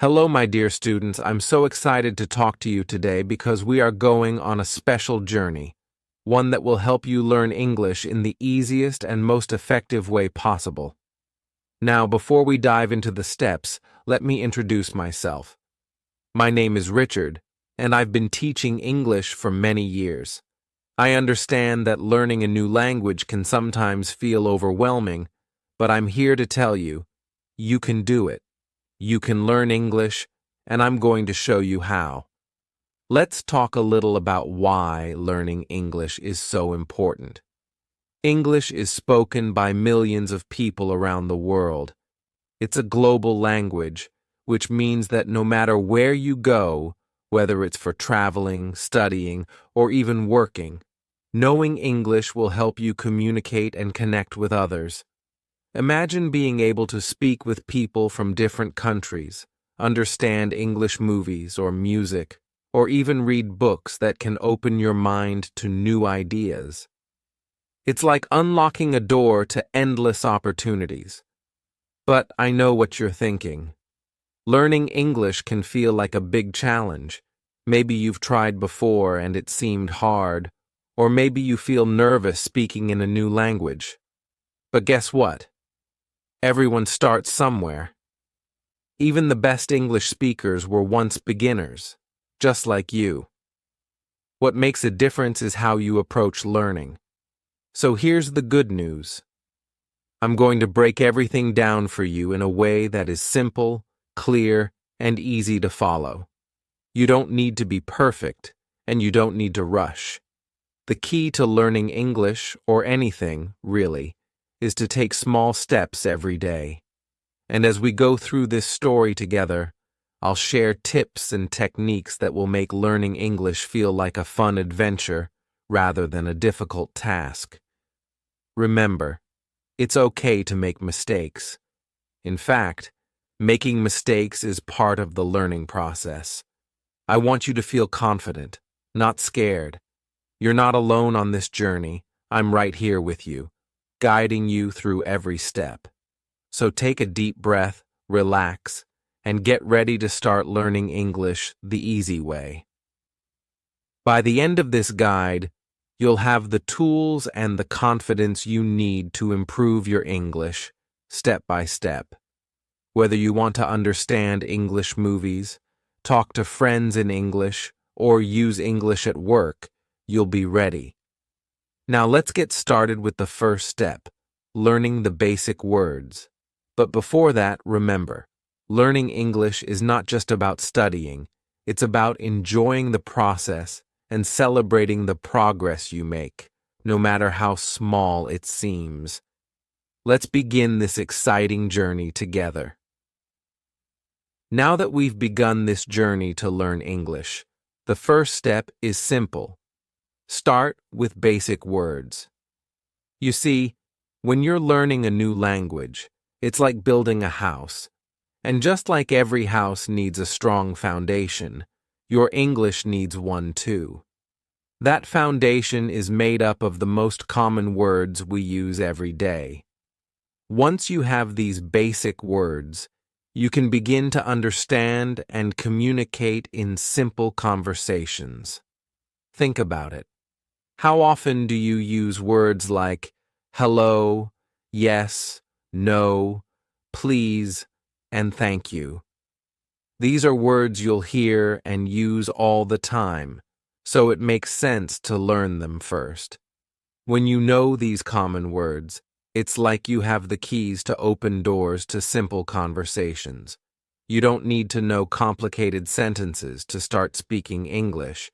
Hello, my dear students. I'm so excited to talk to you today because we are going on a special journey, one that will help you learn English in the easiest and most effective way possible. Now, before we dive into the steps, let me introduce myself. My name is Richard, and I've been teaching English for many years. I understand that learning a new language can sometimes feel overwhelming, but I'm here to tell you, you can do it. You can learn English, and I'm going to show you how. Let's talk a little about why learning English is so important. English is spoken by millions of people around the world. It's a global language, which means that no matter where you go, whether it's for traveling, studying, or even working, knowing English will help you communicate and connect with others. Imagine being able to speak with people from different countries, understand English movies or music, or even read books that can open your mind to new ideas. It's like unlocking a door to endless opportunities. But I know what you're thinking. Learning English can feel like a big challenge. Maybe you've tried before and it seemed hard, or maybe you feel nervous speaking in a new language. But guess what? Everyone starts somewhere. Even the best English speakers were once beginners, just like you. What makes a difference is how you approach learning. So here's the good news. I'm going to break everything down for you in a way that is simple, clear, and easy to follow. You don't need to be perfect, and you don't need to rush. The key to learning English, or anything, really, is to take small steps every day. And as we go through this story together, I'll share tips and techniques that will make learning English feel like a fun adventure rather than a difficult task. Remember, it's okay to make mistakes. In fact, making mistakes is part of the learning process. I want you to feel confident, not scared. You're not alone on this journey. I'm right here with you, guiding you through every step. So take a deep breath, relax, and get ready to start learning English the easy way. By the end of this guide, you'll have the tools and the confidence you need to improve your English, step by step. Whether you want to understand English movies, talk to friends in English, or use English at work, you'll be ready. Now let's get started with the first step, learning the basic words. But before that, remember, learning English is not just about studying, it's about enjoying the process and celebrating the progress you make, no matter how small it seems. Let's begin this exciting journey together. Now that we've begun this journey to learn English, the first step is simple. Start with basic words. You see, when you're learning a new language, it's like building a house. And just like every house needs a strong foundation, your English needs one too. That foundation is made up of the most common words we use every day. Once you have these basic words, you can begin to understand and communicate in simple conversations. Think about it. How often do you use words like hello, yes, no, please, and thank you? These are words you'll hear and use all the time, so it makes sense to learn them first. When you know these common words, it's like you have the keys to open doors to simple conversations. You don't need to know complicated sentences to start speaking English.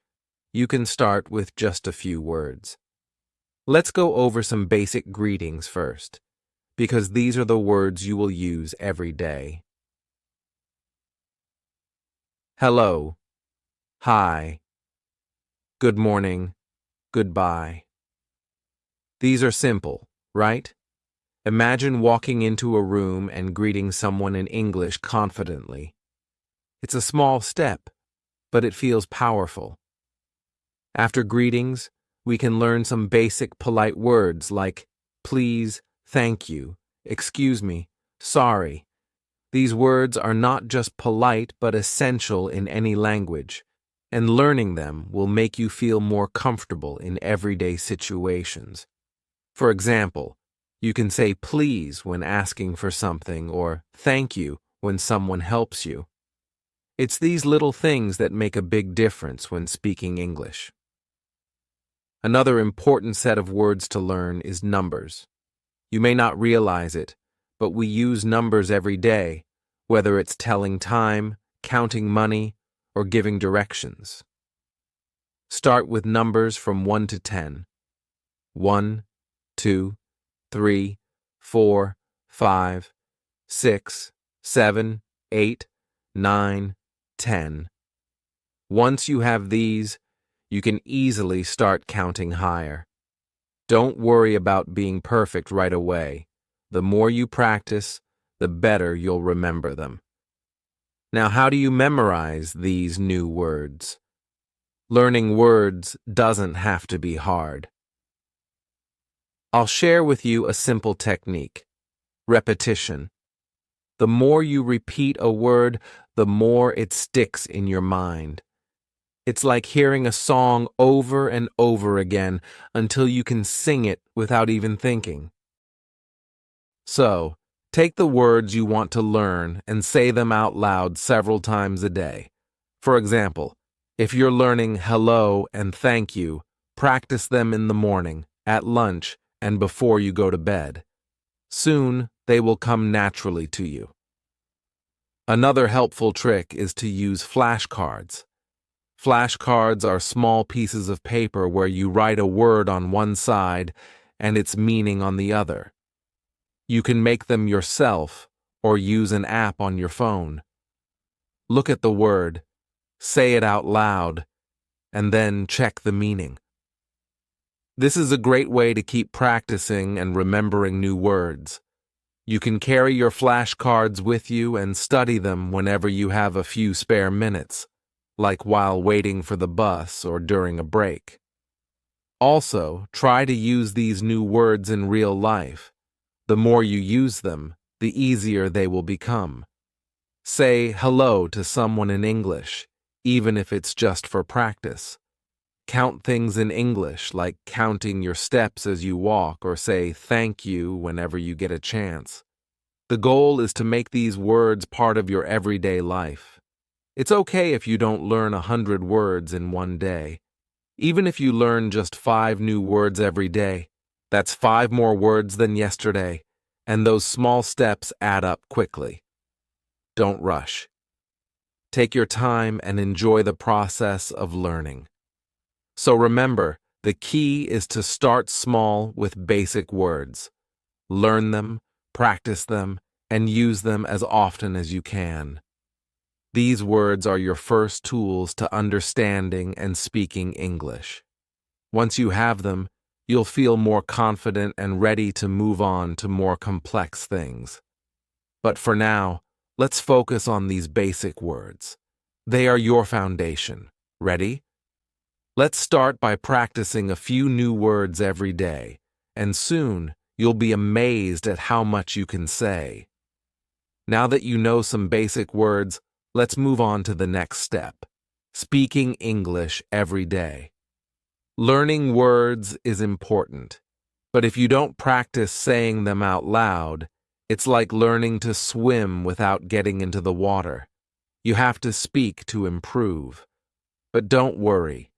You can start with just a few words. Let's go over some basic greetings first, because these are the words you will use every day. Hello, hi, good morning, goodbye. These are simple, right? Imagine walking into a room and greeting someone in English confidently. It's a small step, but it feels powerful. After greetings, we can learn some basic polite words like please, thank you, excuse me, sorry. These words are not just polite but essential in any language, and learning them will make you feel more comfortable in everyday situations. For example, you can say please when asking for something or thank you when someone helps you. It's these little things that make a big difference when speaking English. Another important set of words to learn is numbers. You may not realize it, but we use numbers every day, whether it's telling time, counting money, or giving directions. Start with numbers from 1 to 10. 1, 2, 3, 4, 5, 6, 7, 8, 9, 10. Once you have these, you can easily start counting higher. Don't worry about being perfect right away. The more you practice, the better you'll remember them. Now, how do you memorize these new words? Learning words doesn't have to be hard. I'll share with you a simple technique: repetition. The more you repeat a word, the more it sticks in your mind. It's like hearing a song over and over again until you can sing it without even thinking. So, take the words you want to learn and say them out loud several times a day. For example, if you're learning hello and thank you, practice them in the morning, at lunch, and before you go to bed. Soon, they will come naturally to you. Another helpful trick is to use flashcards. Flashcards are small pieces of paper where you write a word on one side and its meaning on the other. You can make them yourself or use an app on your phone. Look at the word, say it out loud, and then check the meaning. This is a great way to keep practicing and remembering new words. You can carry your flashcards with you and study them whenever you have a few spare minutes, like while waiting for the bus or during a break. Also, try to use these new words in real life. The more you use them, the easier they will become. Say hello to someone in English, even if it's just for practice. Count things in English, like counting your steps as you walk, or say thank you whenever you get a chance. The goal is to make these words part of your everyday life. It's okay if you don't learn 100 words in one day. Even if you learn just 5 new words every day, that's 5 more words than yesterday, and those small steps add up quickly. Don't rush. Take your time and enjoy the process of learning. So remember, the key is to start small with basic words. Learn them, practice them, and use them as often as you can. These words are your first tools to understanding and speaking English. Once you have them, you'll feel more confident and ready to move on to more complex things. But for now, let's focus on these basic words. They are your foundation. Ready? Let's start by practicing a few new words every day, and soon you'll be amazed at how much you can say. Now that you know some basic words, let's move on to the next step: speaking English every day. Learning words is important, but if you don't practice saying them out loud, it's like learning to swim without getting into the water. You have to speak to improve. But don't worry.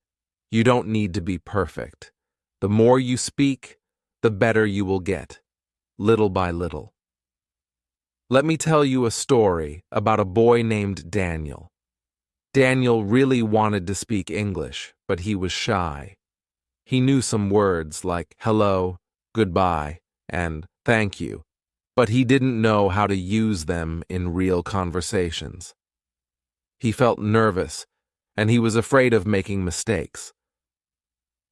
You don't need to be perfect. The more you speak, the better you will get, little by little. Let me tell you a story about a boy named Daniel. Daniel really wanted to speak English, but he was shy. He knew some words like hello, goodbye, and thank you, but he didn't know how to use them in real conversations. He felt nervous, and he was afraid of making mistakes.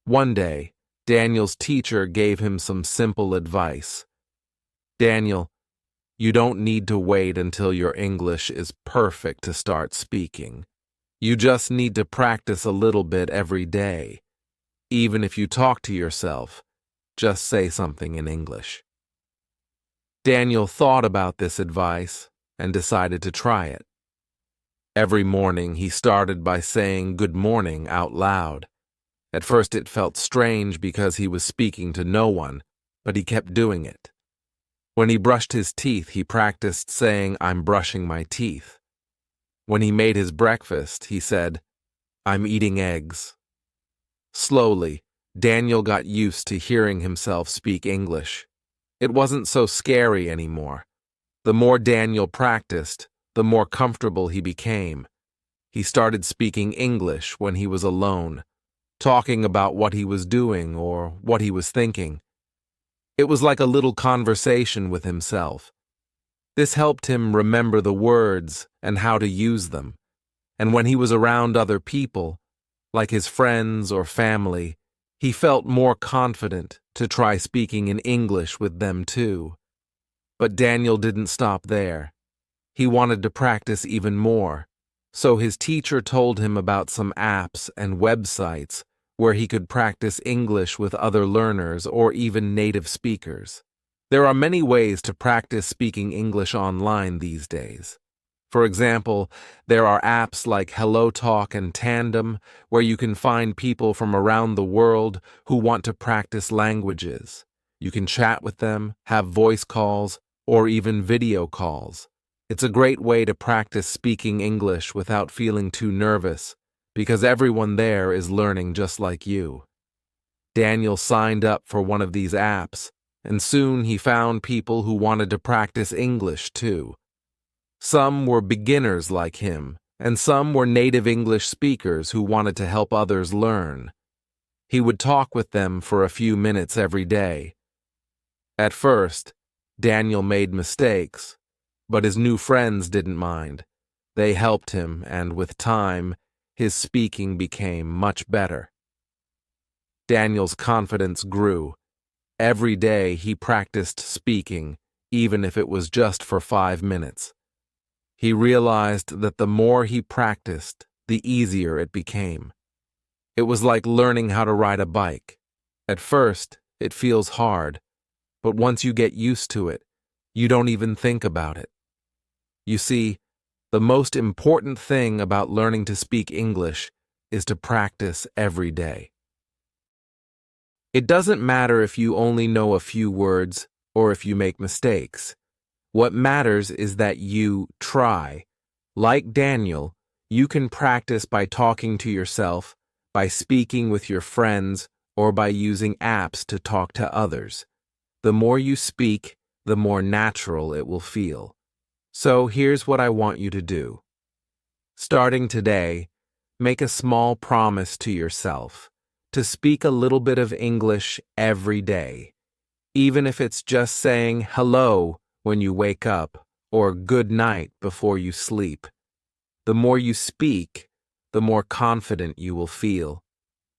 One day, Daniel's teacher gave him some simple advice. Daniel, you don't need to wait until your English is perfect to start speaking. You just need to practice a little bit every day. Even if you talk to yourself, just say something in English. Daniel thought about this advice, and decided to try it. Every morning he started by saying good morning out loud. At first it felt strange because he was speaking to no one, but he kept doing it. When he brushed his teeth, he practiced saying, "I'm brushing my teeth." When he made his breakfast, he said, "I'm eating eggs." Slowly, Daniel got used to hearing himself speak English. It wasn't so scary anymore. The more Daniel practiced, the more comfortable he became. He started speaking English when he was alone, talking about what he was doing or what he was thinking. It was like a little conversation with himself. This helped him remember the words and how to use them. And when he was around other people, like his friends or family, he felt more confident to try speaking in English with them too. But Daniel didn't stop there. He wanted to practice even more, so his teacher told him about some apps and websites where he could practice English with other learners or even native speakers. There are many ways to practice speaking English online these days. For example, there are apps like HelloTalk and Tandem where you can find people from around the world who want to practice languages. You can chat with them, have voice calls, or even video calls. It's a great way to practice speaking English without feeling too nervous, because everyone there is learning just like you. Daniel signed up for one of these apps, and soon he found people who wanted to practice English too. Some were beginners like him, and some were native English speakers who wanted to help others learn. He would talk with them for a few minutes every day. At first, Daniel made mistakes, but his new friends didn't mind. They helped him, and with time, his speaking became much better. Daniel's confidence grew. Every day he practiced speaking, even if it was just for 5 minutes. He realized that the more he practiced, the easier it became. It was like learning how to ride a bike. At first, it feels hard, but once you get used to it, you don't even think about it. You see, the most important thing about learning to speak English is to practice every day. It doesn't matter if you only know a few words or if you make mistakes. What matters is that you try. Like Daniel, you can practice by talking to yourself, by speaking with your friends, or by using apps to talk to others. The more you speak, the more natural it will feel. So here's what I want you to do. Starting today, make a small promise to yourself to speak a little bit of English every day, even if it's just saying hello when you wake up or good night before you sleep. The more you speak, the more confident you will feel,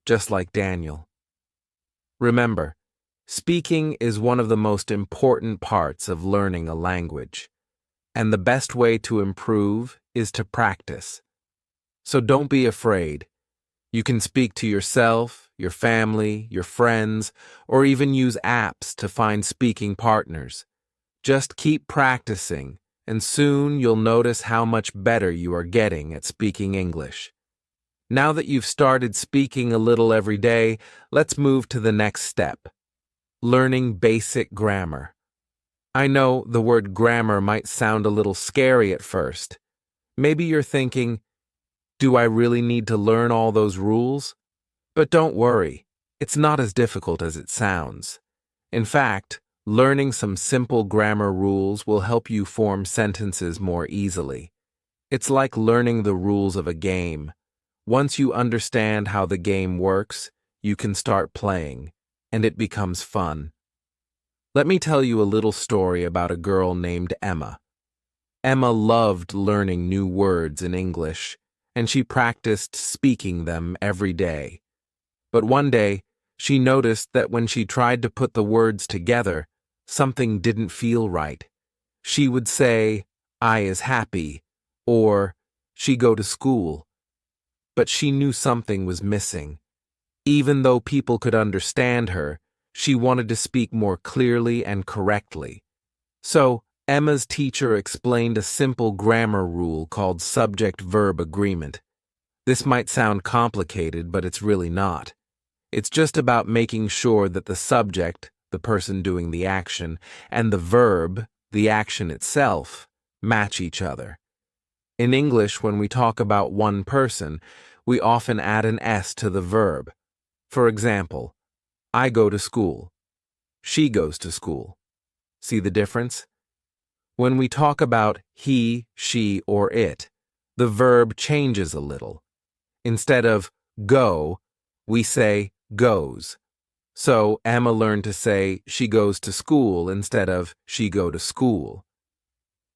just like Daniel. Remember, speaking is one of the most important parts of learning a language, and the best way to improve is to practice. So don't be afraid. You can speak to yourself, your family, your friends, or even use apps to find speaking partners. Just keep practicing, and soon you'll notice how much better you are getting at speaking English. Now that you've started speaking a little every day, let's move to the next step: learning basic grammar. I know the word grammar might sound a little scary at first. Maybe you're thinking, do I really need to learn all those rules? But don't worry, it's not as difficult as it sounds. In fact, learning some simple grammar rules will help you form sentences more easily. It's like learning the rules of a game. Once you understand how the game works, you can start playing, and it becomes fun. Let me tell you a little story about a girl named Emma. Emma loved learning new words in English, and she practiced speaking them every day. But one day, she noticed that when she tried to put the words together, something didn't feel right. She would say, "I is happy," or "she go to school." But she knew something was missing. Even though people could understand her, she wanted to speak more clearly and correctly. So, Emma's teacher explained a simple grammar rule called subject-verb agreement. This might sound complicated, but it's really not. It's just about making sure that the subject, the person doing the action, and the verb, the action itself, match each other. In English, when we talk about one person, we often add an S to the verb. For example, I go to school. She goes to school. See the difference? When we talk about he, she, or it, the verb changes a little. Instead of go, we say goes. So Emma learned to say she goes to school instead of she go to school.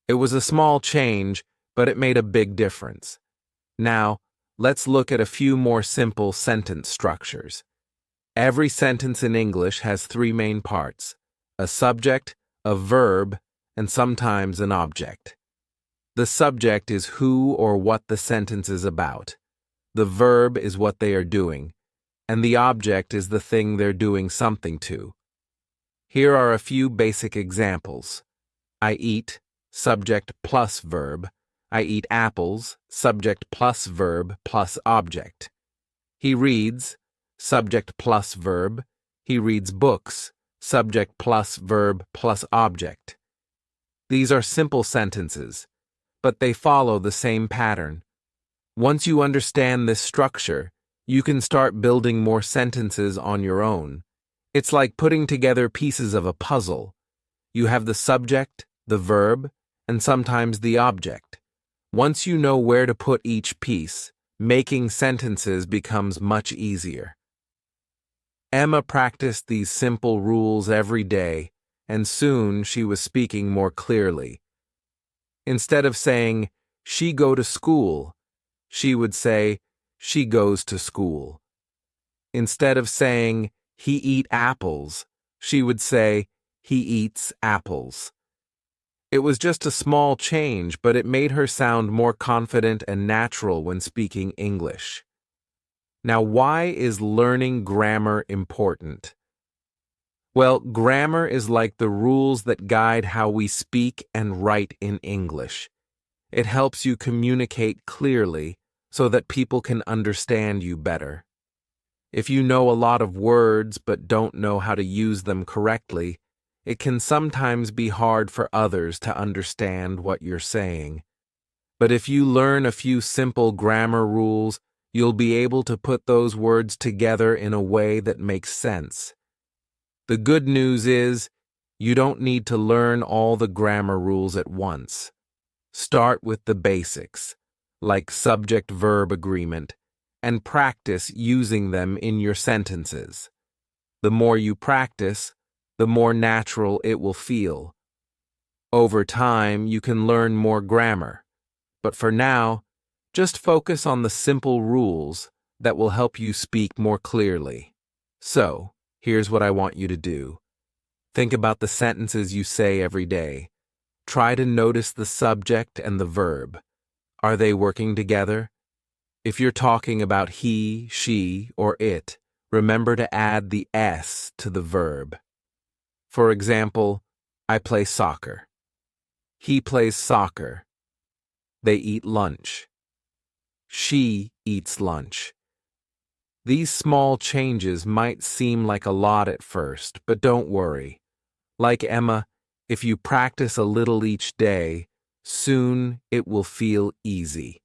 It was a small change, but it made a big difference. Now, let's look at a few more simple sentence structures. Every sentence in English has three main parts: a subject, a verb, and sometimes an object. The subject is who or what the sentence is about. The verb is what they are doing, and the object is the thing they're doing something to. Here are a few basic examples. I eat, subject plus verb. I eat apples, subject plus verb plus object. He reads, subject plus verb. He reads books, subject plus verb plus object. These are simple sentences, but they follow the same pattern. Once you understand this structure, you can start building more sentences on your own. It's like putting together pieces of a puzzle. You have the subject, the verb, and sometimes the object. Once you know where to put each piece, making sentences becomes much easier. Emma practiced these simple rules every day, and soon she was speaking more clearly. Instead of saying, she go to school, she would say, she goes to school. Instead of saying, he eat apples, she would say, he eats apples. It was just a small change, but it made her sound more confident and natural when speaking English. Now, why is learning grammar important? Well, grammar is like the rules that guide how we speak and write in English. It helps you communicate clearly so that people can understand you better. If you know a lot of words but don't know how to use them correctly, it can sometimes be hard for others to understand what you're saying. But if you learn a few simple grammar rules, you'll be able to put those words together in a way that makes sense. The good news is, you don't need to learn all the grammar rules at once. Start with the basics, like subject-verb agreement, and practice using them in your sentences. The more you practice, the more natural it will feel. Over time, you can learn more grammar, but for now, just focus on the simple rules that will help you speak more clearly. So, here's what I want you to do. Think about the sentences you say every day. Try to notice the subject and the verb. Are they working together? If you're talking about he, she, or it, remember to add the S to the verb. For example, I play soccer. He plays soccer. They eat lunch. She eats lunch. These small changes might seem like a lot at first, but don't worry. Like Emma, if you practice a little each day, soon it will feel easy.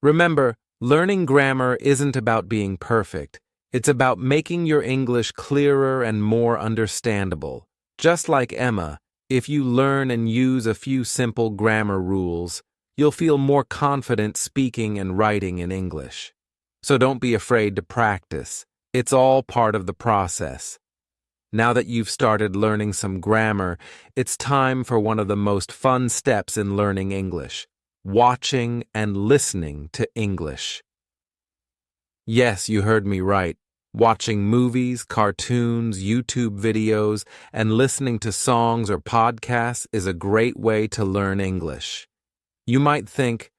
Remember, learning grammar isn't about being perfect. It's about making your English clearer and more understandable. Just like Emma, if you learn and use a few simple grammar rules, you'll feel more confident speaking and writing in English. So don't be afraid to practice. It's all part of the process. Now that you've started learning some grammar, it's time for one of the most fun steps in learning English: watching and listening to English. Yes, you heard me right. Watching movies, cartoons, YouTube videos, and listening to songs or podcasts is a great way to learn English. You might think,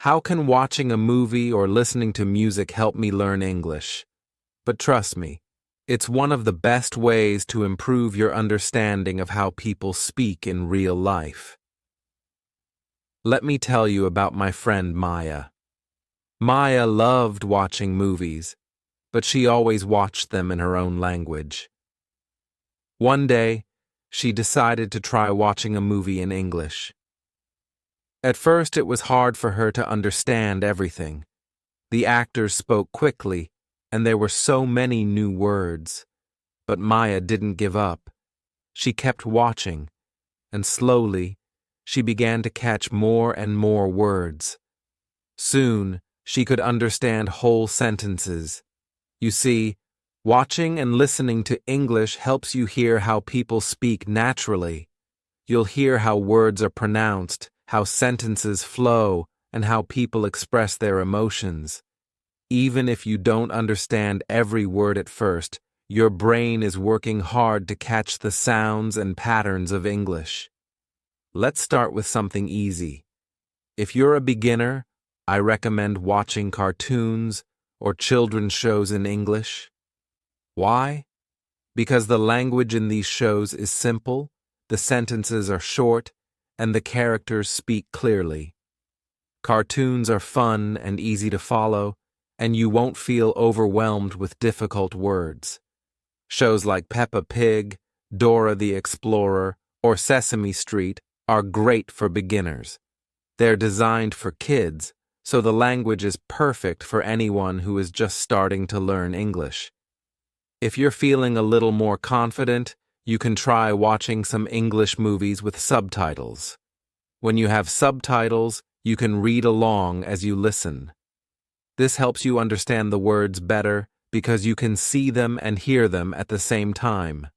how can watching a movie or listening to music help me learn English? But trust me, It's one of the best ways to improve your understanding of how people speak in real life. Let me tell you about my friend Maya. Maya loved watching movies, but she always watched them in her own language. One day, she decided to try watching a movie in English. At first, it was hard for her to understand everything. The actors spoke quickly, and there were so many new words. But Maya didn't give up. She kept watching, and slowly, she began to catch more and more words. Soon, she could understand whole sentences. You see, watching and listening to English helps you hear how people speak naturally. You'll hear how words are pronounced, how sentences flow, and how people express their emotions. Even if you don't understand every word at first, your brain is working hard to catch the sounds and patterns of English. Let's start with something easy. If you're a beginner, I recommend watching cartoons or children's shows in English. Why? Because the language in these shows is simple, the sentences are short, and the characters speak clearly. Cartoons are fun and easy to follow, and you won't feel overwhelmed with difficult words. Shows like Peppa Pig, Dora the Explorer, or Sesame Street are great for beginners. They're designed for kids, so the language is perfect for anyone who is just starting to learn English. If you're feeling a little more confident, you can try watching some English movies with subtitles. When you have subtitles, you can read along as you listen. This helps you understand the words better because you can see them and hear them at the same time.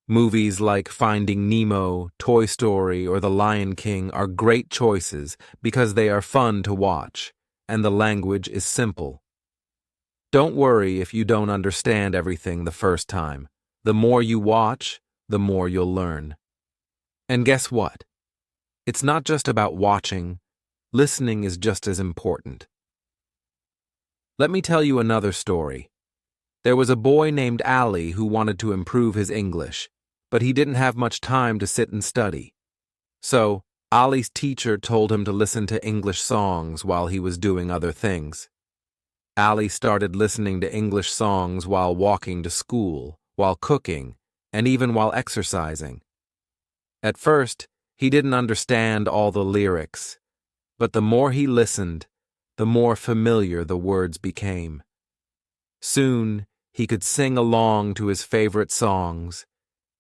Movies like Finding Nemo, Toy Story, or The Lion King are great choices because they are fun to watch, and the language is simple. Don't worry if you don't understand everything the first time. The more you watch, the more you'll learn. And guess what? It's not just about watching. Listening is just as important. Let me tell you another story. There was a boy named Ali who wanted to improve his English, but he didn't have much time to sit and study. So, Ali's teacher told him to listen to English songs while he was doing other things. Ali started listening to English songs while walking to school, while cooking, and even while exercising. At first, he didn't understand all the lyrics, but the more he listened, the more familiar the words became. Soon, he could sing along to his favorite songs,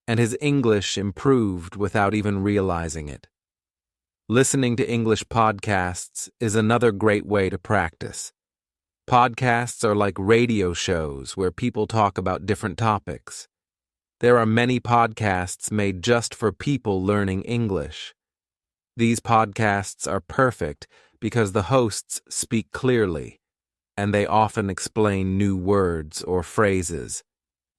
and his English improved without even realizing it. Listening to English podcasts is another great way to practice. Podcasts are like radio shows where people talk about different topics. There are many podcasts made just for people learning English. These podcasts are perfect because the hosts speak clearly, and they often explain new words or phrases.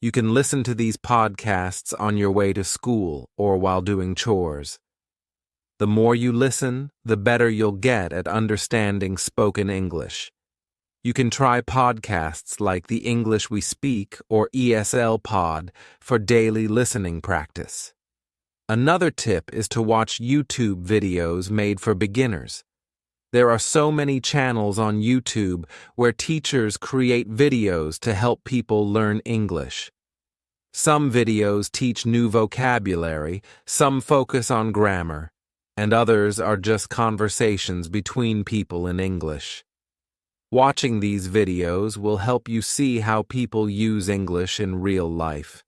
You can listen to these podcasts on your way to school or while doing chores. The more you listen, the better you'll get at understanding spoken English. You can try podcasts like The English We Speak or ESL Pod for daily listening practice. Another tip is to watch YouTube videos made for beginners. There are so many channels on YouTube where teachers create videos to help people learn English. Some videos teach new vocabulary, some focus on grammar, and others are just conversations between people in English. Watching these videos will help you see how people use English in real life.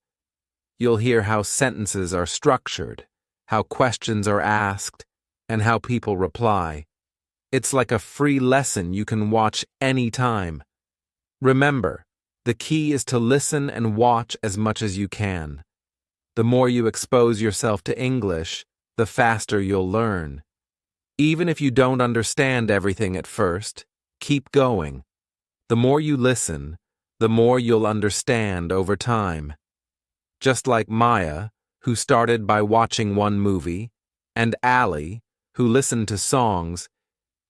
You'll hear how sentences are structured, how questions are asked, and how people reply. It's like a free lesson you can watch anytime. Remember, the key is to listen and watch as much as you can. The more you expose yourself to English, the faster you'll learn. Even if you don't understand everything at first, keep going. The more you listen, the more you'll understand over time. Just like Maya, who started by watching one movie, and Ali, who listened to songs,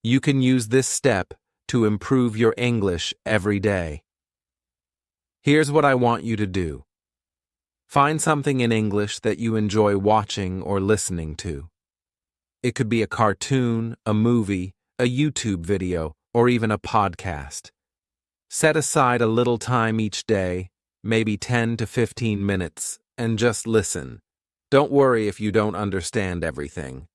you can use this step to improve your English every day. Here's what I want you to do. Find something in English that you enjoy watching or listening to. It could be a cartoon, a movie, a YouTube video, or even a podcast. Set aside a little time each day, maybe 10 to 15 minutes, and just listen. Don't worry if you don't understand everything.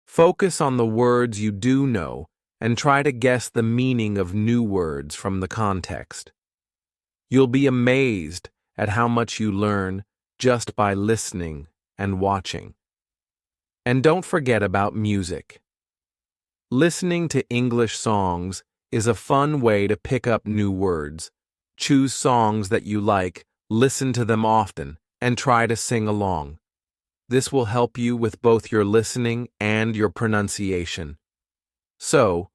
Focus on the words you do know and try to guess the meaning of new words from the context. You'll be amazed at how much you learn just by listening and watching. And don't forget about music. Listening to English songs is a fun way to pick up new words. Choose songs that you like, listen to them often, and try to sing along. This will help you with both your listening and your pronunciation. So,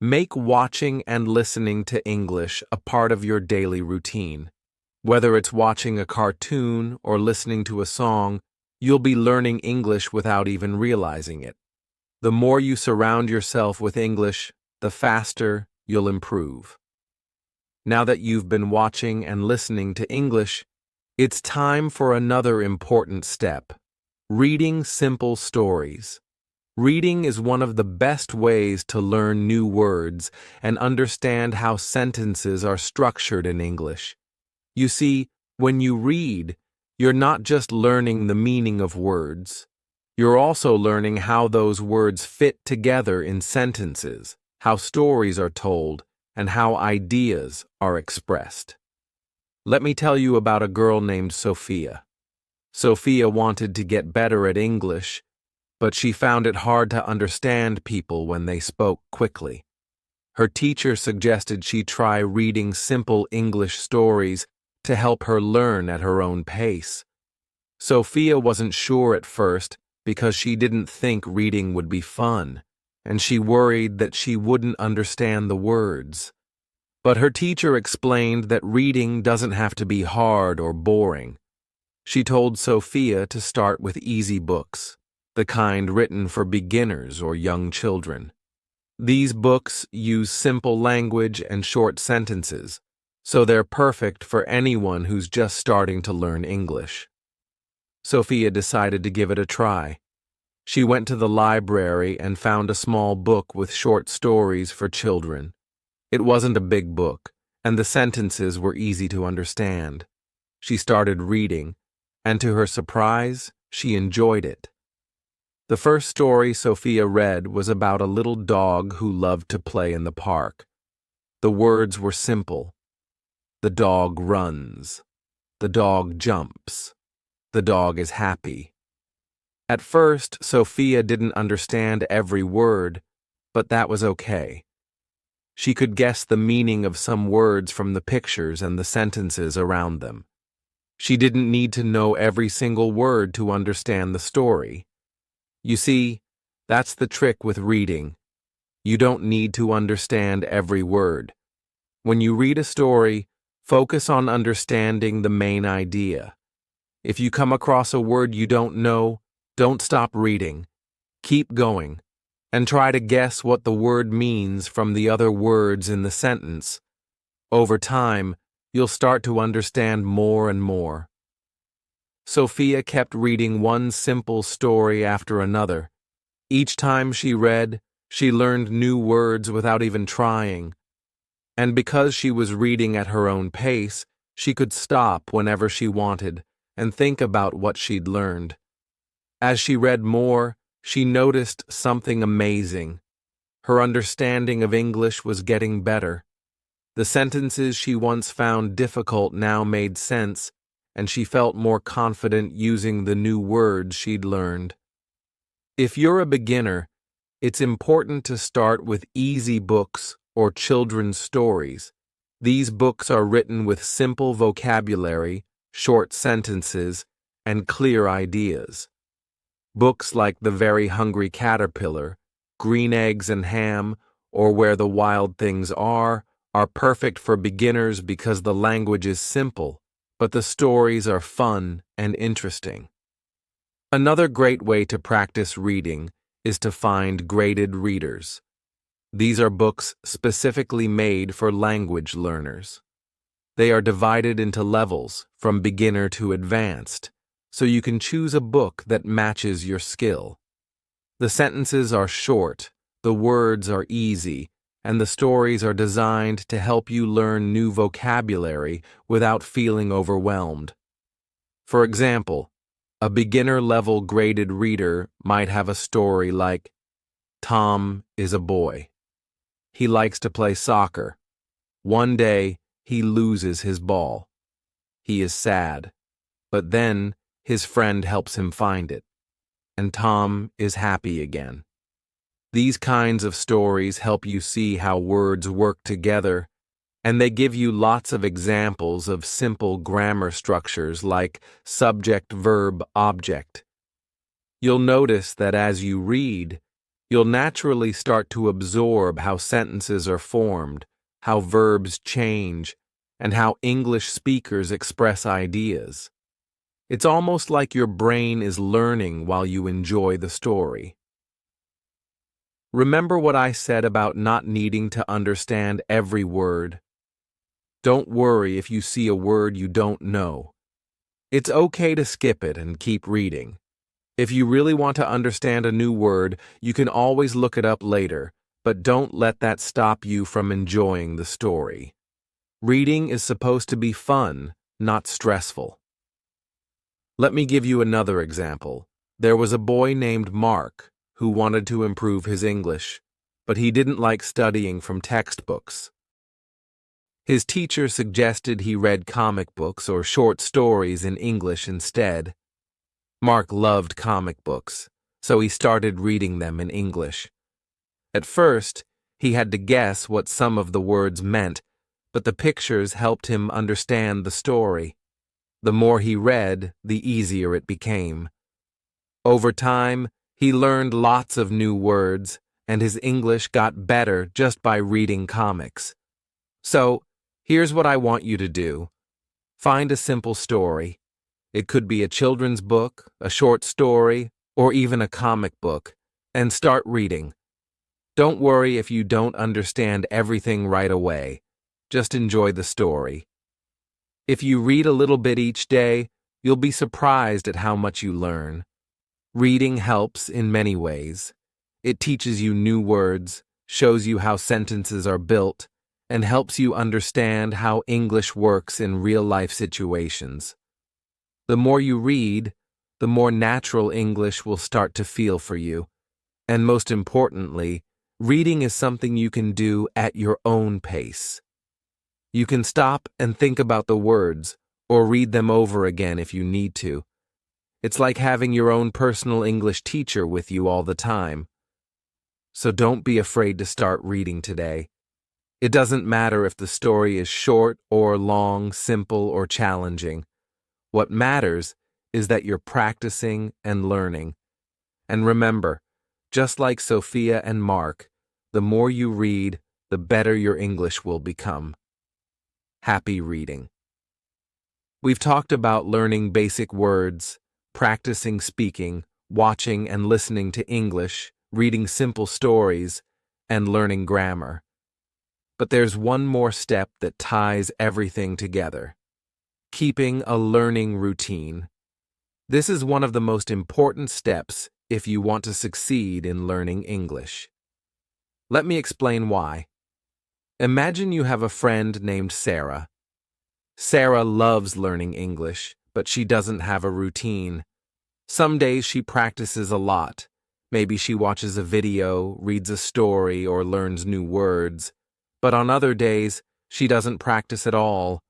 make watching and listening to English a part of your daily routine. Whether it's watching a cartoon or listening to a song, you'll be learning English without even realizing it. The more you surround yourself with English, the faster you'll improve. Now that you've been watching and listening to English, it's time for another important step: reading simple stories. Reading is one of the best ways to learn new words and understand how sentences are structured in English. You see, when you read, you're not just learning the meaning of words. You're also learning how those words fit together in sentences, how stories are told, and how ideas are expressed. Let me tell you about a girl named Sophia. Sophia wanted to get better at English, but she found it hard to understand people when they spoke quickly. Her teacher suggested she try reading simple English stories to help her learn at her own pace. Sophia wasn't sure at first because she didn't think reading would be fun, and she worried that she wouldn't understand the words. But her teacher explained that reading doesn't have to be hard or boring. She told Sophia to start with easy books, the kind written for beginners or young children. These books use simple language and short sentences, so they're perfect for anyone who's just starting to learn English. Sophia decided to give it a try. She went to the library and found a small book with short stories for children. It wasn't a big book, and the sentences were easy to understand. She started reading, and to her surprise, she enjoyed it. The first story Sophia read was about a little dog who loved to play in the park. The words were simple. The dog runs. The dog jumps. The dog is happy. At first, Sophia didn't understand every word, but that was okay. She could guess the meaning of some words from the pictures and the sentences around them. She didn't need to know every single word to understand the story. You see, that's the trick with reading. You don't need to understand every word. When you read a story, focus on understanding the main idea. If you come across a word you don't know, don't stop reading. Keep going, and try to guess what the word means from the other words in the sentence. Over time, you'll start to understand more and more. Sophia kept reading one simple story after another. Each time she read, she learned new words without even trying. And because she was reading at her own pace, she could stop whenever she wanted and think about what she'd learned. As she read more, she noticed something amazing. Her understanding of English was getting better. The sentences she once found difficult now made sense, and she felt more confident using the new words she'd learned. If you're a beginner, it's important to start with easy books or children's stories. These books are written with simple vocabulary, short sentences, and clear ideas. Books like The Very Hungry Caterpillar, Green Eggs and Ham, or Where the Wild Things Are perfect for beginners because the language is simple, but the stories are fun and interesting. Another great way to practice reading is to find graded readers. These are books specifically made for language learners. They are divided into levels, from beginner to advanced, so you can choose a book that matches your skill. The sentences are short, the words are easy, and the stories are designed to help you learn new vocabulary without feeling overwhelmed. For example, a beginner-level graded reader might have a story like, Tom is a boy. He likes to play soccer. One day, he loses his ball. He is sad, but then his friend helps him find it, and Tom is happy again. These kinds of stories help you see how words work together, and they give you lots of examples of simple grammar structures like subject, verb, object. You'll notice that as you read, you'll naturally start to absorb how sentences are formed, how verbs change, and how English speakers express ideas. It's almost like your brain is learning while you enjoy the story. Remember what I said about not needing to understand every word? Don't worry if you see a word you don't know. It's okay to skip it and keep reading. If you really want to understand a new word, you can always look it up later, but don't let that stop you from enjoying the story. Reading is supposed to be fun, not stressful. Let me give you another example. There was a boy named Mark who wanted to improve his English, but he didn't like studying from textbooks. His teacher suggested he read comic books or short stories in English instead. Mark loved comic books, so he started reading them in English. At first, he had to guess what some of the words meant, but the pictures helped him understand the story. The more he read, the easier it became. Over time, he learned lots of new words, and his English got better just by reading comics. So, here's what I want you to do. Find a simple story. It could be a children's book, a short story, or even a comic book, and start reading. Don't worry if you don't understand everything right away. Just enjoy the story. If you read a little bit each day, you'll be surprised at how much you learn. Reading helps in many ways. It teaches you new words, shows you how sentences are built, and helps you understand how English works in real-life situations. The more you read, the more natural English will start to feel for you. And most importantly, reading is something you can do at your own pace. You can stop and think about the words, or read them over again if you need to. It's like having your own personal English teacher with you all the time. So don't be afraid to start reading today. It doesn't matter if the story is short or long, simple or challenging. What matters is that you're practicing and learning. And remember, just like Sophia and Mark, the more you read, the better your English will become. Happy reading. We've talked about learning basic words, practicing speaking, watching and listening to English, reading simple stories, and learning grammar. But there's one more step that ties everything together. Keeping a learning routine. This is one of the most important steps if you want to succeed in learning English. Let me explain why. Imagine you have a friend named Sarah. Sarah loves learning English, but she doesn't have a routine. Some days she practices a lot. Maybe she watches a video, reads a story, or learns new words. But on other days, she doesn't practice at all.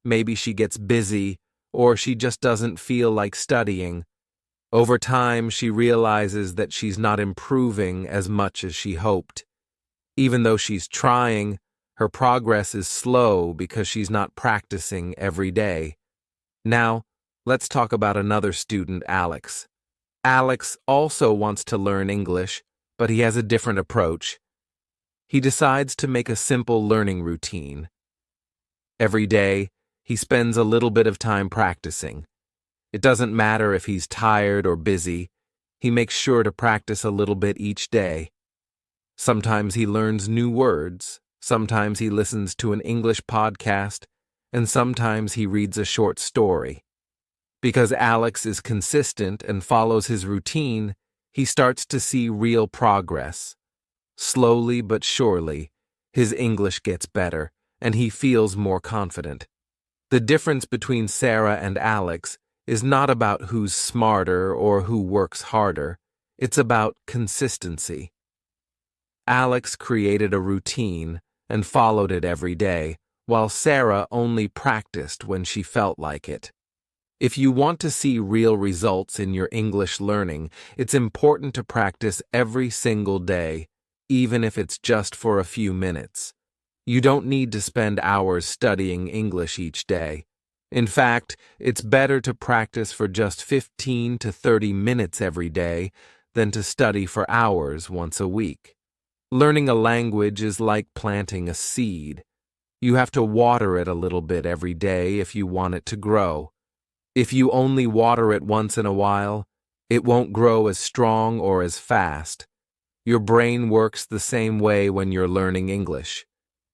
Maybe she gets busy, or she just doesn't feel like studying. Over time, she realizes that she's not improving as much as she hoped. Even though she's trying, her progress is slow because she's not practicing every day. Now, let's talk about another student, Alex. Alex also wants to learn English, but he has a different approach. He decides to make a simple learning routine. Every day, he spends a little bit of time practicing. It doesn't matter if he's tired or busy. He makes sure to practice a little bit each day. Sometimes he learns new words. Sometimes he listens to an English podcast, and sometimes he reads a short story. Because Alex is consistent and follows his routine, he starts to see real progress. Slowly but surely, his English gets better, and he feels more confident. The difference between Sarah and Alex is not about who's smarter or who works harder. It's about consistency. Alex created a routine and followed it every day, while Sarah only practiced when she felt like it. If you want to see real results in your English learning, it's important to practice every single day, even if it's just for a few minutes. You don't need to spend hours studying English each day. In fact, it's better to practice for just 15 to 30 minutes every day than to study for hours once a week. Learning a language is like planting a seed. You have to water it a little bit every day if you want it to grow. If you only water it once in a while, it won't grow as strong or as fast. Your brain works the same way when you're learning English.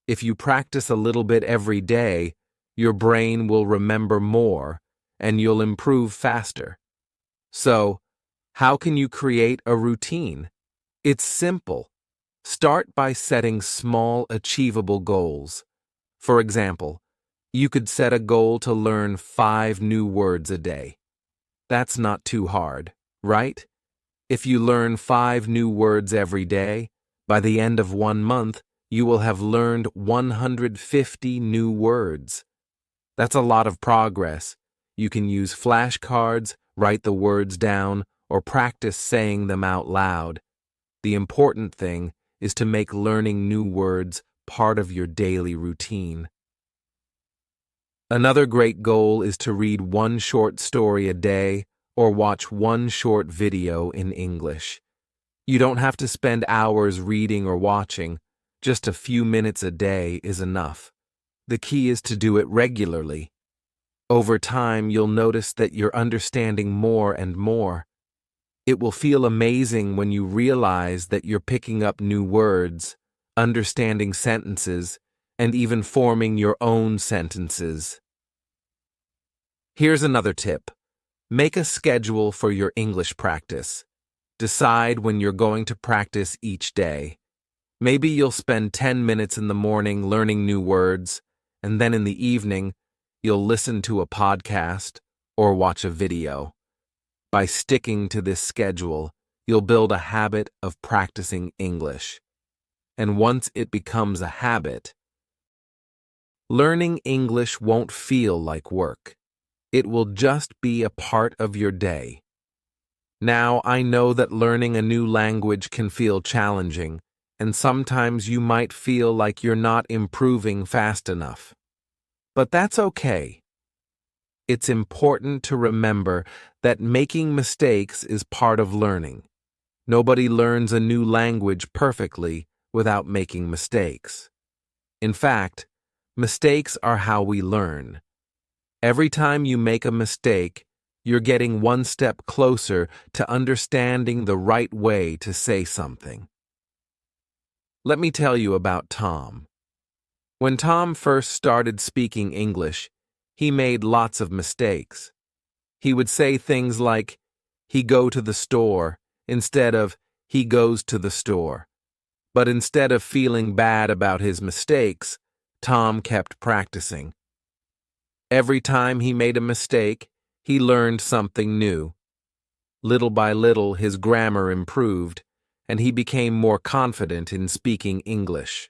If you practice a little bit every day, your brain will remember more and you'll improve faster. So, how can you create a routine? It's simple. Start by setting small, achievable goals. For example, you could set a goal to learn 5 new words a day. That's not too hard, right? If you learn 5 new words every day, by the end of 1 month, you will have learned 150 new words. That's a lot of progress. You can use flashcards, write the words down, or practice saying them out loud. The important thing is to make learning new words part of your daily routine. Another great goal is to read 1 short story a day or watch 1 short video in English. You don't have to spend hours reading or watching. Just a few minutes a day is enough. The key is to do it regularly. Over time, you'll notice that you're understanding more and more. It will feel amazing when you realize that you're picking up new words, understanding sentences, and even forming your own sentences. Here's another tip. Make a schedule for your English practice. Decide when you're going to practice each day. Maybe you'll spend 10 minutes in the morning learning new words, and then in the evening, you'll listen to a podcast or watch a video. By sticking to this schedule, you'll build a habit of practicing English. And once it becomes a habit, learning English won't feel like work. It will just be a part of your day. Now, I know that learning a new language can feel challenging, and sometimes you might feel like you're not improving fast enough. But that's okay. It's important to remember that making mistakes is part of learning. Nobody learns a new language perfectly without making mistakes. In fact, mistakes are how we learn. Every time you make a mistake, you're getting 1 step closer to understanding the right way to say something. Let me tell you about Tom. When Tom first started speaking English, he made lots of mistakes. He would say things like, "he go to the store," instead of, "he goes to the store." But instead of feeling bad about his mistakes, Tom kept practicing. Every time he made a mistake, he learned something new. Little by little, his grammar improved, and he became more confident in speaking English.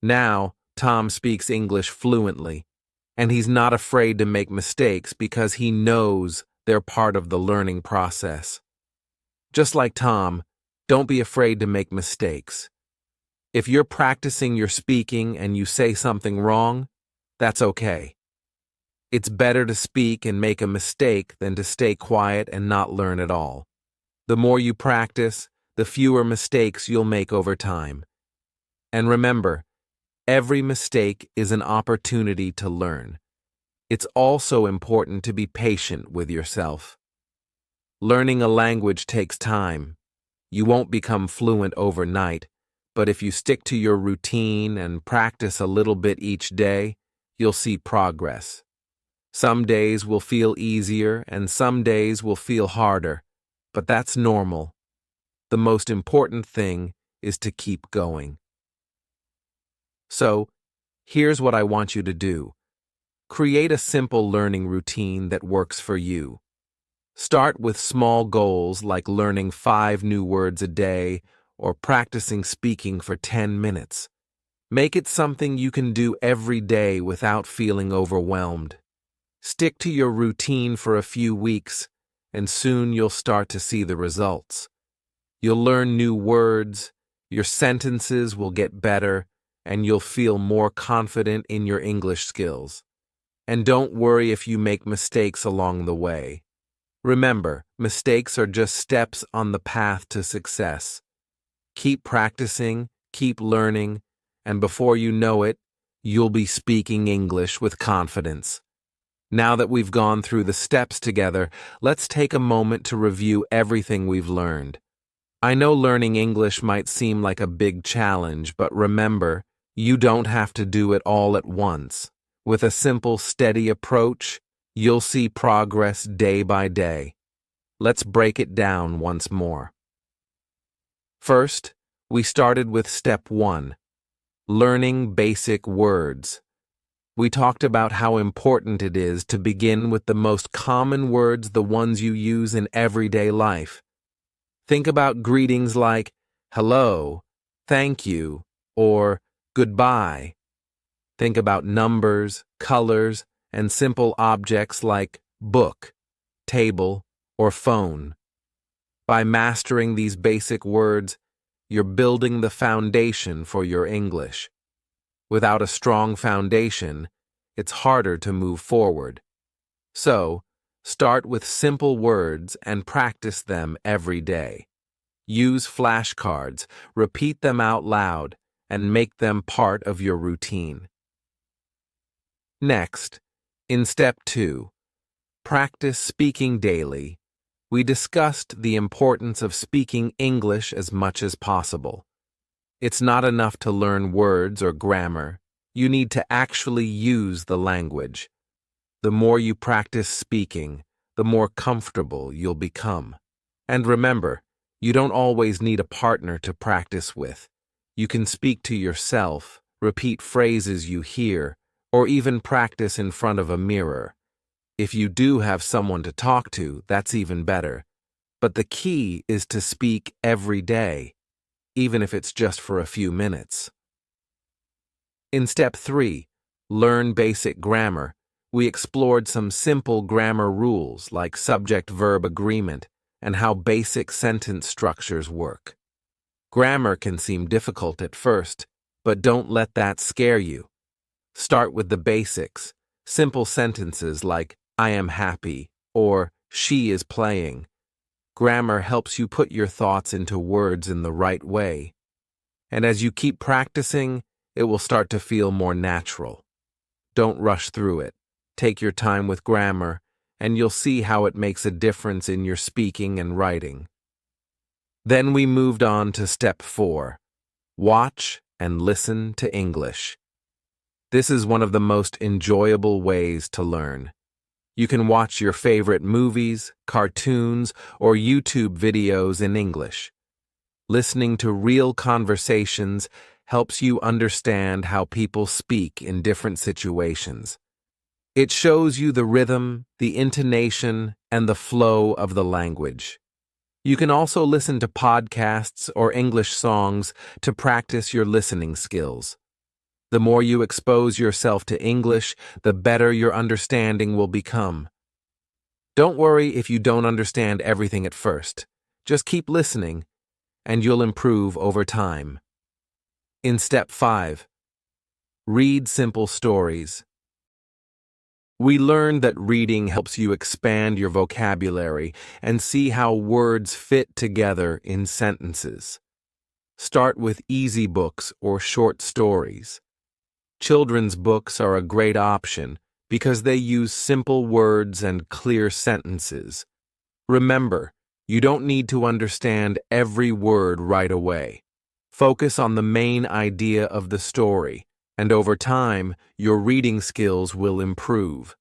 Now, Tom speaks English fluently, and he's not afraid to make mistakes because he knows they're part of the learning process. Just like Tom, don't be afraid to make mistakes. If you're practicing your speaking and you say something wrong, that's okay. It's better to speak and make a mistake than to stay quiet and not learn at all. The more you practice, the fewer mistakes you'll make over time. And remember, every mistake is an opportunity to learn. It's also important to be patient with yourself. Learning a language takes time. You won't become fluent overnight, but if you stick to your routine and practice a little bit each day, you'll see progress. Some days will feel easier and some days will feel harder, but that's normal. The most important thing is to keep going. So, here's what I want you to do. Create a simple learning routine that works for you. Start with small goals like learning 5 new words a day or practicing speaking for 10 minutes. Make it something you can do every day without feeling overwhelmed. Stick to your routine for a few weeks, and soon you'll start to see the results. You'll learn new words, your sentences will get better, and you'll feel more confident in your English skills. And don't worry if you make mistakes along the way. Remember, mistakes are just steps on the path to success. Keep practicing, keep learning, and before you know it, you'll be speaking English with confidence. Now that we've gone through the steps together, let's take a moment to review everything we've learned. I know learning English might seem like a big challenge, but remember, you don't have to do it all at once. With a simple, steady approach, you'll see progress day by day. Let's break it down once more. First, we started with step 1, learning basic words. We talked about how important it is to begin with the most common words, the ones you use in everyday life. Think about greetings like hello, thank you, or goodbye. Think about numbers, colors, and simple objects like book, table, or phone. By mastering these basic words, you're building the foundation for your English. Without a strong foundation, it's harder to move forward. So, start with simple words and practice them every day. Use flashcards, repeat them out loud, and make them part of your routine. Next, in step 2, practice speaking daily. We discussed the importance of speaking English as much as possible. It's not enough to learn words or grammar. You need to actually use the language. The more you practice speaking, the more comfortable you'll become. And remember, you don't always need a partner to practice with. You can speak to yourself, repeat phrases you hear, or even practice in front of a mirror. If you do have someone to talk to, that's even better. But the key is to speak every day, even if it's just for a few minutes. In step 3, learn basic grammar, we explored some simple grammar rules like subject-verb agreement and how basic sentence structures work. Grammar can seem difficult at first, but don't let that scare you. Start with the basics, simple sentences like I am happy or she is playing. Grammar helps you put your thoughts into words in the right way. And as you keep practicing, it will start to feel more natural. Don't rush through it. Take your time with grammar, and you'll see how it makes a difference in your speaking and writing. Then we moved on to step 4, watch and listen to English. This is one of the most enjoyable ways to learn. You can watch your favorite movies, cartoons, or YouTube videos in English. Listening to real conversations helps you understand how people speak in different situations. It shows you the rhythm, the intonation, and the flow of the language. You can also listen to podcasts or English songs to practice your listening skills. The more you expose yourself to English, the better your understanding will become. Don't worry if you don't understand everything at first. Just keep listening, and you'll improve over time. In step 5, read simple stories. We learned that reading helps you expand your vocabulary and see how words fit together in sentences. Start with easy books or short stories. Children's books are a great option because they use simple words and clear sentences. Remember, you don't need to understand every word right away. Focus on the main idea of the story. And over time, your reading skills will improve.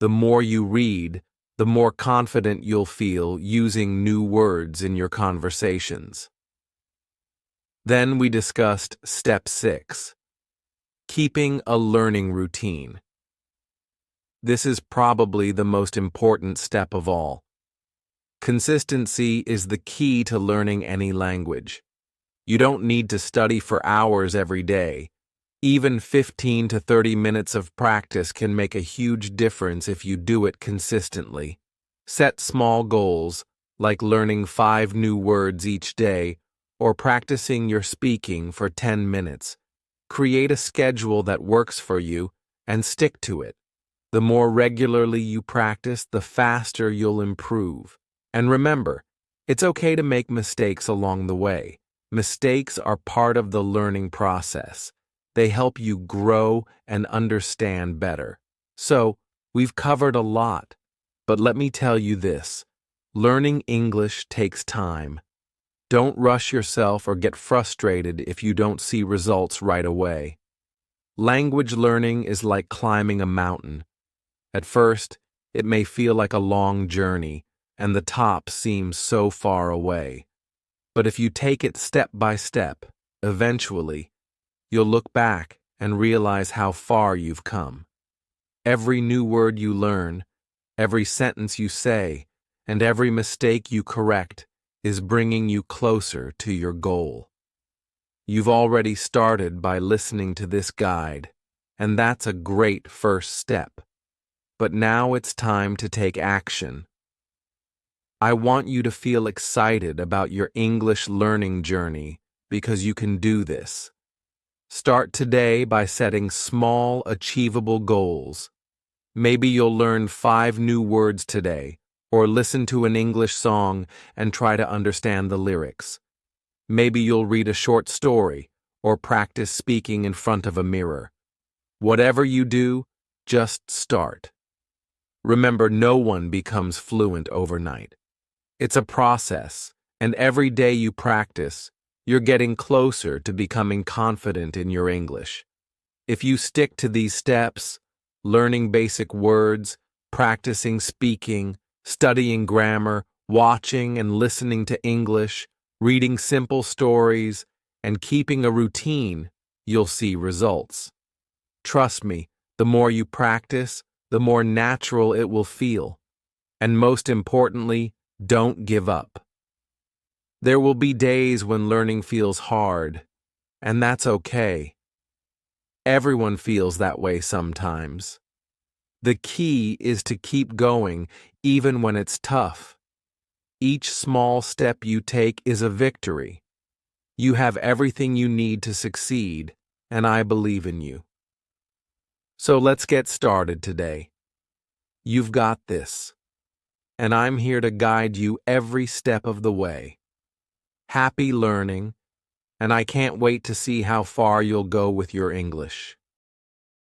The more you read, the more confident you'll feel using new words in your conversations. Then we discussed Step 6, keeping a learning routine. This is probably the most important step of all. Consistency is the key to learning any language. You don't need to study for hours every day. Even 15 to 30 minutes of practice can make a huge difference if you do it consistently. Set small goals, like learning 5 new words each day or practicing your speaking for 10 minutes. Create a schedule that works for you and stick to it. The more regularly you practice, the faster you'll improve. And remember, it's okay to make mistakes along the way. Mistakes are part of the learning process. They help you grow and understand better. So, we've covered a lot, but let me tell you this. Learning English takes time. Don't rush yourself or get frustrated if you don't see results right away. Language learning is like climbing a mountain. At first, it may feel like a long journey, and the top seems so far away. But if you take it step by step, eventually, you'll look back and realize how far you've come. Every new word you learn, every sentence you say, and every mistake you correct is bringing you closer to your goal. You've already started by listening to this guide, and that's a great first step. But now it's time to take action. I want you to feel excited about your English learning journey because you can do this. Start today by setting small, achievable goals. Maybe you'll learn 5 new words today, or listen to an English song and try to understand the lyrics. Maybe you'll read a short story, or practice speaking in front of a mirror. Whatever you do, just start. Remember, no one becomes fluent overnight. It's a process, and every day you practice, you're getting closer to becoming confident in your English. If you stick to these steps, learning basic words, practicing speaking, studying grammar, watching and listening to English, reading simple stories, and keeping a routine, you'll see results. Trust me, the more you practice, the more natural it will feel. And most importantly, don't give up. There will be days when learning feels hard, and that's okay. Everyone feels that way sometimes. The key is to keep going even when it's tough. Each small step you take is a victory. You have everything you need to succeed, and I believe in you. So let's get started today. You've got this, and I'm here to guide you every step of the way. Happy learning, and I can't wait to see how far you'll go with your English.